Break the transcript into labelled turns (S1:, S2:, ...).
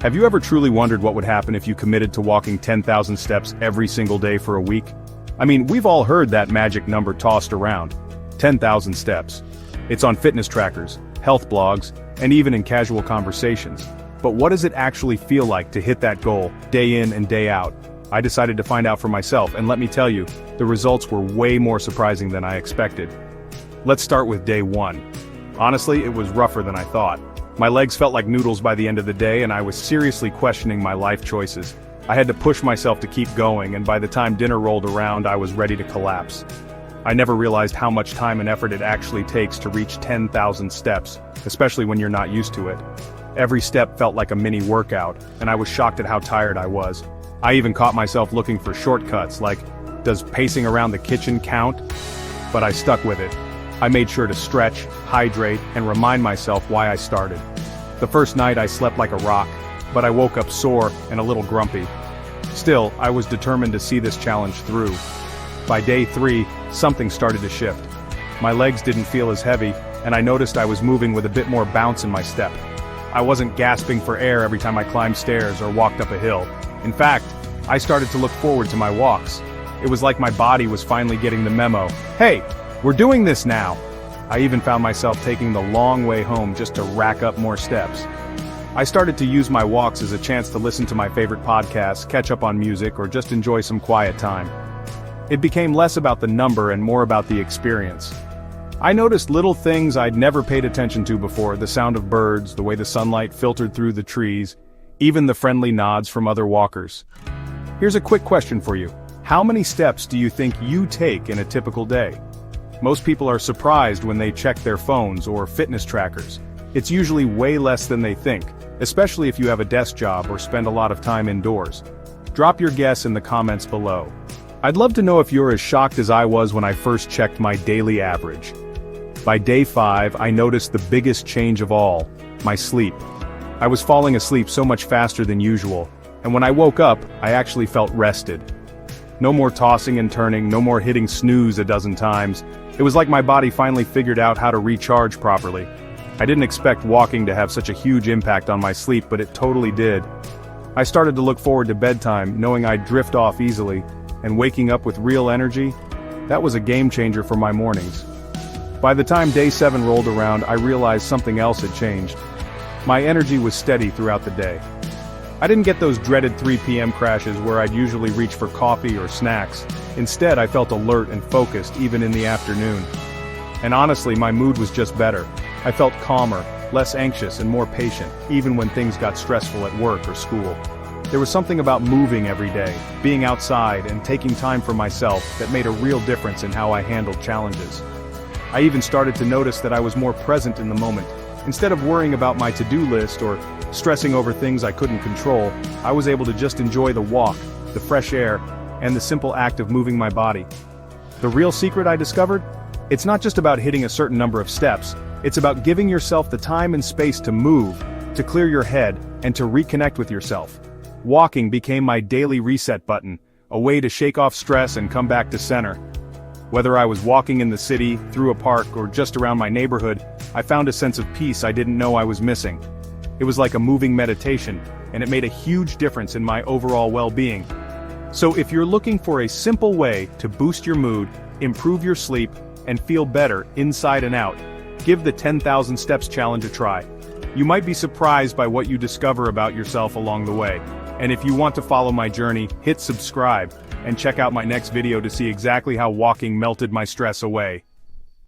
S1: Have you ever truly wondered what would happen if you committed to walking 10,000 steps every single day for a week? I mean, we've all heard that magic number tossed around. 10,000 steps. It's on fitness trackers, health blogs, and even in casual conversations. But what does it actually feel like to hit that goal, day in and day out? I decided to find out for myself, and let me tell you, the results were way more surprising than I expected. Let's start with day 1. Honestly, it was rougher than I thought. My legs felt like noodles by the end of the day, and I was seriously questioning my life choices. I had to push myself to keep going, and by the time dinner rolled around, I was ready to collapse. I never realized how much time and effort it actually takes to reach 10,000 steps, especially when you're not used to it. Every step felt like a mini workout, and I was shocked at how tired I was. I even caught myself looking for shortcuts, like, does pacing around the kitchen count? But I stuck with it. I made sure to stretch, hydrate, and remind myself why I started. The first night I slept like a rock, but I woke up sore and a little grumpy. Still, I was determined to see this challenge through. By day 3, something started to shift. My legs didn't feel as heavy, and I noticed I was moving with a bit more bounce in my step. I wasn't gasping for air every time I climbed stairs or walked up a hill. In fact, I started to look forward to my walks. It was like my body was finally getting the memo. Hey, we're doing this now! I even found myself taking the long way home just to rack up more steps. I started to use my walks as a chance to listen to my favorite podcasts, catch up on music, or just enjoy some quiet time. It became less about the number and more about the experience. I noticed little things I'd never paid attention to before: the sound of birds, the way the sunlight filtered through the trees, even the friendly nods from other walkers. Here's a quick question for you. How many steps do you think you take in a typical day? Most people are surprised when they check their phones or fitness trackers. It's usually way less than they think, especially if you have a desk job or spend a lot of time indoors. Drop your guess in the comments below. I'd love to know if you're as shocked as I was when I first checked my daily average. By day 5, I noticed the biggest change of all: my sleep. I was falling asleep so much faster than usual, and when I woke up, I actually felt rested. No more tossing and turning, no more hitting snooze a dozen times. It was like my body finally figured out how to recharge properly. I didn't expect walking to have such a huge impact on my sleep, but it totally did. I started to look forward to bedtime, knowing I'd drift off easily, and waking up with real energy. That was a game changer for my mornings. By the time day 7 rolled around, I realized something else had changed. My energy was steady throughout the day. I didn't get those dreaded 3 p.m. crashes where I'd usually reach for coffee or snacks. Instead, I felt alert and focused even in the afternoon. And honestly, my mood was just better. I felt calmer, less anxious, and more patient, even when things got stressful at work or school. There was something about moving every day, being outside, and taking time for myself that made a real difference in how I handled challenges. I even started to notice that I was more present in the moment. Instead of worrying about my to-do list or stressing over things I couldn't control, I was able to just enjoy the walk, the fresh air, and the simple act of moving my body. The real secret I discovered? It's not just about hitting a certain number of steps, it's about giving yourself the time and space to move, to clear your head, and to reconnect with yourself. Walking became my daily reset button, a way to shake off stress and come back to center. Whether I was walking in the city, through a park, or just around my neighborhood, I found a sense of peace I didn't know I was missing. It was like a moving meditation, and it made a huge difference in my overall well-being. So if you're looking for a simple way to boost your mood, improve your sleep, and feel better inside and out, give the 10,000 Steps Challenge a try. You might be surprised by what you discover about yourself along the way. And if you want to follow my journey, hit subscribe, and check out my next video to see exactly how walking melted my stress away.